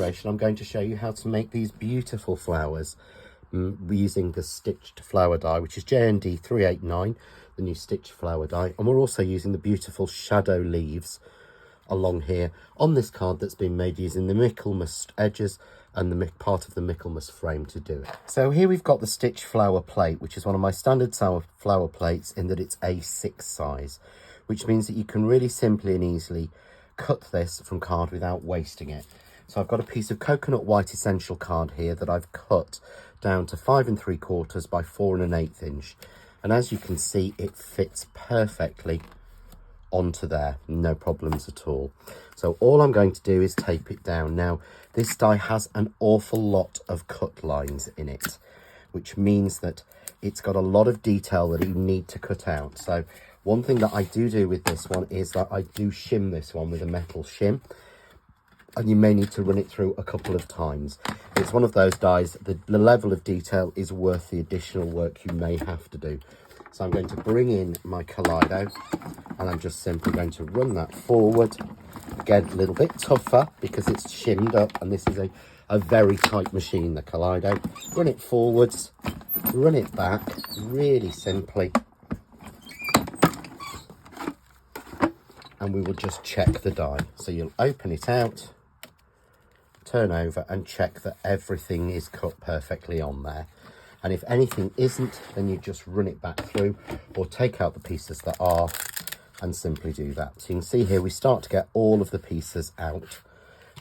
demonstration, I'm going to show you how to make these beautiful flowers using the stitched flower die, which is JND389, the new stitched flower die. And we're also using the beautiful shadow leaves along here on this card that's been made using the Michaelmas edges and the part of the Michaelmas frame to do it. So here we've got the stitched flower plate, which is one of my standard flower plates in that it's A6 size, which means that you can really simply and easily cut this from card without wasting it. So I've got a piece of coconut white essential card here that I've cut down to 5 3/4 by 4 1/8 inch. And as you can see, it fits perfectly onto there, no problems at all. So all I'm going to do is tape it down. Now, this die has an awful lot of cut lines in it, which means that it's got a lot of detail that you need to cut out. So one thing that I do with this one is that I do shim this one with a metal shim, and you may need to run it through a couple of times. It's one of those dies, the level of detail is worth the additional work you may have to do. So I'm going to bring in my Kaleido, and I'm just simply going to run that forward. Again, a little bit tougher because it's shimmed up, and this is a very tight machine, the Kaleido. Run it forwards, run it back, really simply. And we will just check the die. So you'll open it out, turn over and check that everything is cut perfectly on there. And if anything isn't, then you just run it back through or take out the pieces that are and simply do that. So you can see here we start to get all of the pieces out.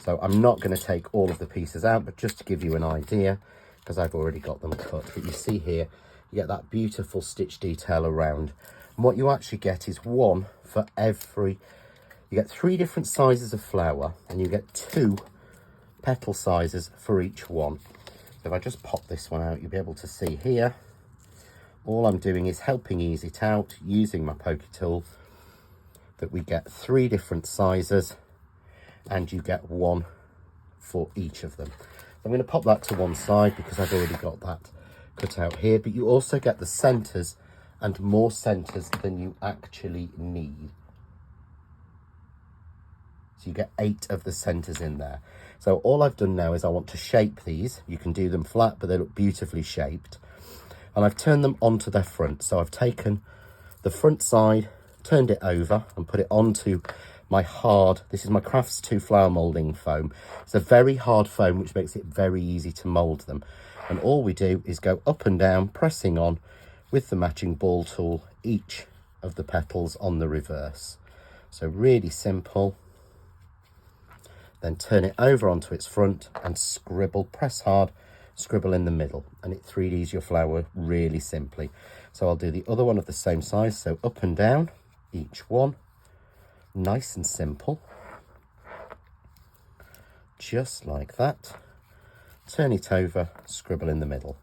So I'm not going to take all of the pieces out, but just to give you an idea, because I've already got them cut. But you see here, you get that beautiful stitch detail around. And what you actually get is one for every, you get 3 different sizes of flower, and you get 2 petal sizes for each one. If I just pop this one out, you'll be able to see here, all I'm doing is helping ease it out using my pokey tool, that we get 3 different sizes and you get 1 for each of them. I'm going to pop that to one side because I've already got that cut out here, but you also get the centers and more centers than you actually need. So you get 8 of the centers in there. So all I've done now is I want to shape these. You can do them flat, but they look beautifully shaped. And I've turned them onto their front. So I've taken the front side, turned it over and put it onto my hard, this is my Crafts 2 flower moulding foam. It's a very hard foam, which makes it very easy to mould them. And all we do is go up and down, pressing on with the matching ball tool, each of the petals on the reverse. So really simple. Then turn it over onto its front and scribble, press hard, scribble in the middle, and it 3Ds your flower really simply. So I'll do the other one of the same size, so up and down, each one, nice and simple, just like that. Turn it over, scribble in the middle.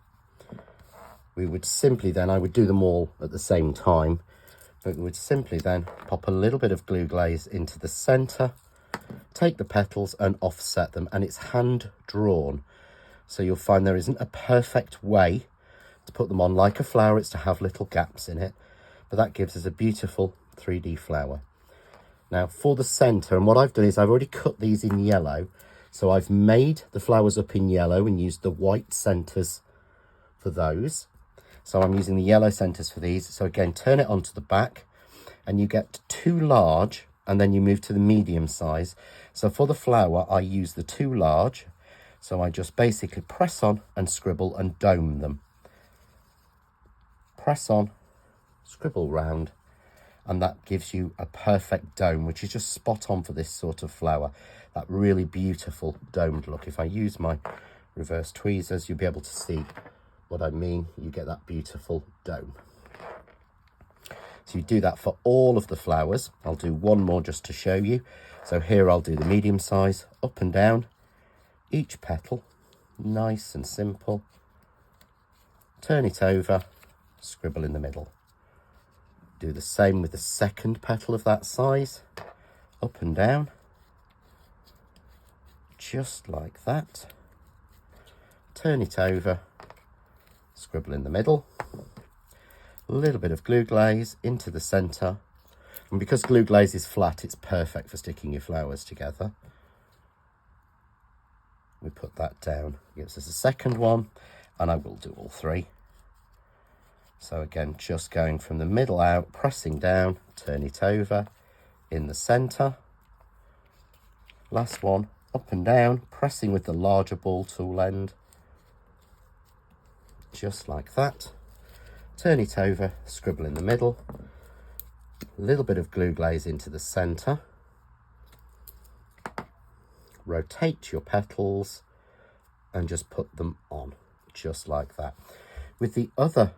We would simply then, I would do them all at the same time, but we would simply then pop a little bit of glue glaze into the center, take the petals and offset them, and it's hand drawn. So you'll find there isn't a perfect way to put them on like a flower. It's to have little gaps in it, but that gives us a beautiful 3D flower. Now for the center, and what I've done is I've already cut these in yellow. So I've made the flowers up in yellow and used the white centers for those. So I'm using the yellow centers for these. So again, turn it onto the back and you get 2 large, and then you move to the medium size. So for the flower, I use the 2 large. So I just basically press on and scribble and dome them. Press on, scribble round, and that gives you a perfect dome, which is just spot on for this sort of flower. That really beautiful domed look. If I use my reverse tweezers, you'll be able to see what I mean. You get that beautiful dome. So you do that for all of the flowers. I'll do one more just to show you. So here I'll do the medium size, up and down, each petal, nice and simple. Turn it over, scribble in the middle. Do the same with the second petal of that size, up and down, just like that. Turn it over, scribble in the middle. A little bit of glue glaze into the center, and because glue glaze is flat, it's perfect for sticking your flowers together. we put that down. Gives us a second one, and I will do all three. So again, just going from the middle out, pressing down, turn it over in the center. Last one, up and down, pressing with the larger ball tool end, just like that. Turn it over, scribble in the middle, a little bit of glue glaze into the center. Rotate your petals and just put them on, just like that. With the other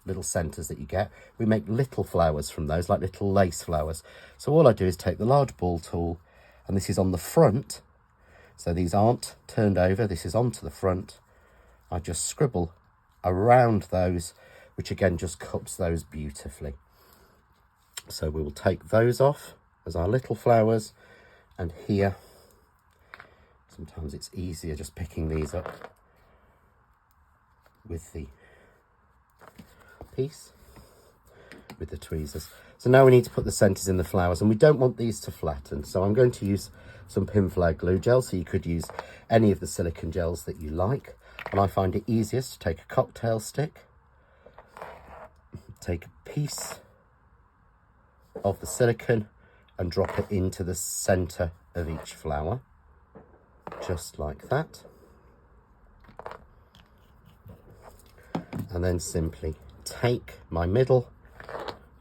little centers that you get, we make little flowers from those, like little lace flowers. So all I do is take the large ball tool, and this is on the front, so these aren't turned over, this is onto the front. I just scribble around those, which again just cups those beautifully. So we will take those off as our little flowers, and here, sometimes it's easier just picking these up with the piece, with the tweezers. So now we need to put the centers in the flowers, and we don't want these to flatten, so I'm going to use some Pinflow glue gel. So you could use any of the silicone gels that you like, and I find it easiest to take a cocktail stick, take a piece of the silicone and drop it into the center of each flower, just like that, and then simply take my middle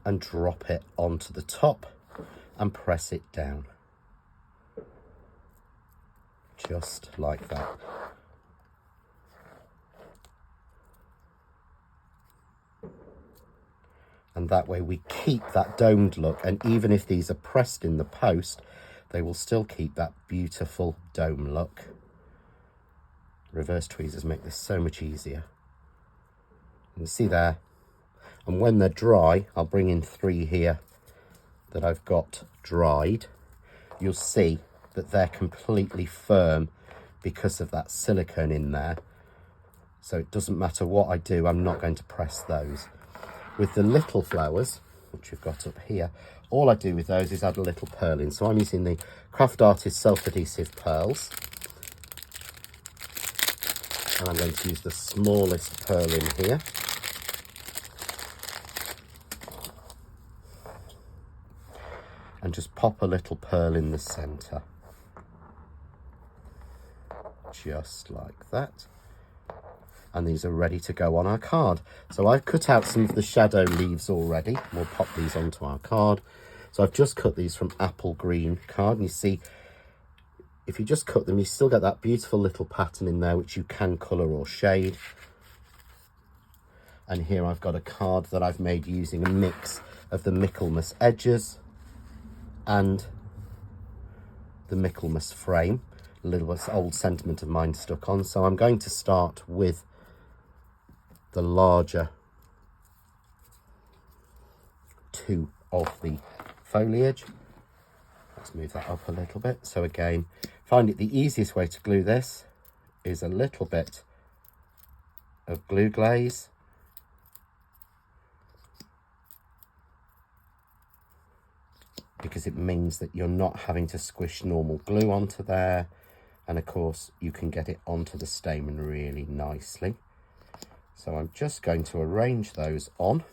and drop it onto the top and press it down, just like that. And that way we keep that domed look, and even if these are pressed in the post, they will still keep that beautiful dome look. Reverse tweezers make this so much easier. You can see there. And when they're dry, I'll bring in 3 here that I've got dried. You'll see that they're completely firm because of that silicone in there. So it doesn't matter what I do, I'm not going to press those. With the little flowers, which we've got up here, all I do with those is add a little pearl in. So I'm using the Craft Artist self-adhesive pearls. And I'm going to use the smallest pearl in here. And just pop a little pearl in the center, just like that. And these are ready to go on our card. So I've cut out some of the shadow leaves already. We'll pop these onto our card. So I've just cut these from apple green card, and you see, if you just cut them, you still get that beautiful little pattern in there, which you can colour or shade. And here I've got a card that I've made using a mix of the Michaelmas edges and the Michaelmas frame. A little old sentiment of mine stuck on. So I'm going to start with the larger 2 of the foliage. Let's move that up a little bit. So again, find it the easiest way to glue this is a little bit of glue glaze, because it means that you're not having to squish normal glue onto there, and of course you can get it onto the stamen really nicely. So I'm just going to arrange those on.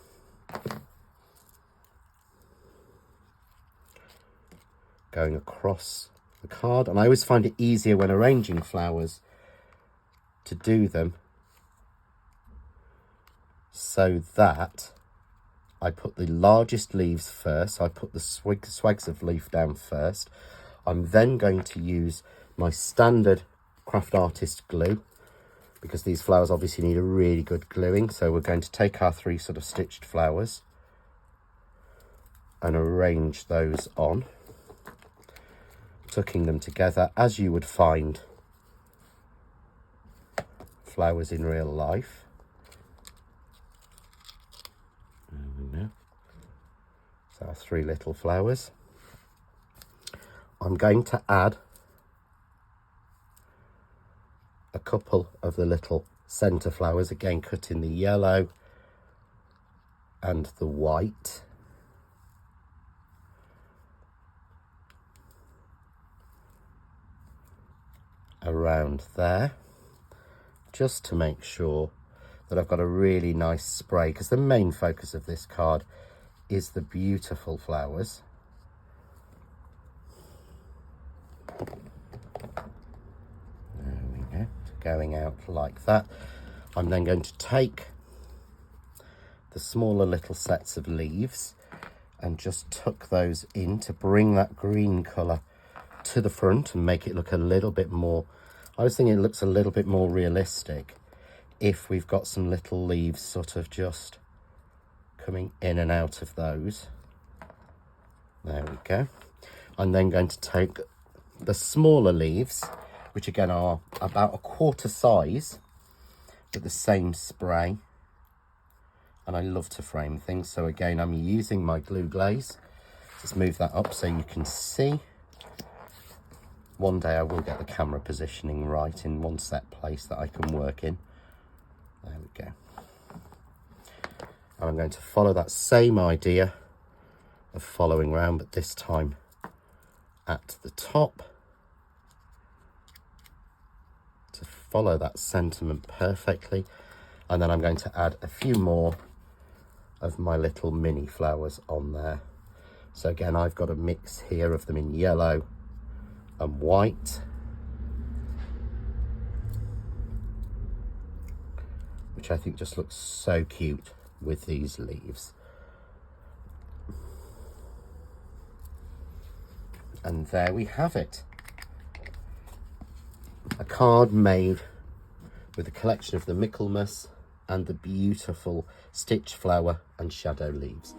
Going across the card, and I always find it easier when arranging flowers to do them so that I put the largest leaves first. So I put the swags of leaf down first. I'm then going to use my standard Craft Artist glue, because these flowers obviously need a really good gluing. So we're going to take our 3 sort of stitched flowers and arrange those on, tucking them together as you would find flowers in real life. There we go. So our 3 little flowers. I'm going to add a couple of the little centre flowers, again cut in the yellow and the white. around there, just to make sure that I've got a really nice spray, because the main focus of this card is the beautiful flowers. There we go, going out like that. I'm then going to take the smaller little sets of leaves and just tuck those in to bring that green colour to the front and make it look a little bit more, I was thinking it looks a little bit more realistic if we've got some little leaves sort of just coming in and out of those. There we go. I'm then going to take the smaller leaves, which again are about a quarter size, with the same spray. And I love to frame things, so again I'm using my glue glaze. Just move that up so you can see. One day I will get the camera positioning right in one set place that I can work in. There we go. And I'm going to follow that same idea of following round, but this time at the top, to follow that sentiment perfectly. And then I'm going to add a few more of my little mini flowers on there. So again, I've got a mix here of them in yellow and white, which I think just looks so cute with these leaves. And there we have it. A card made with a collection of the Michaelmas and the beautiful stitch flower and shadow leaves.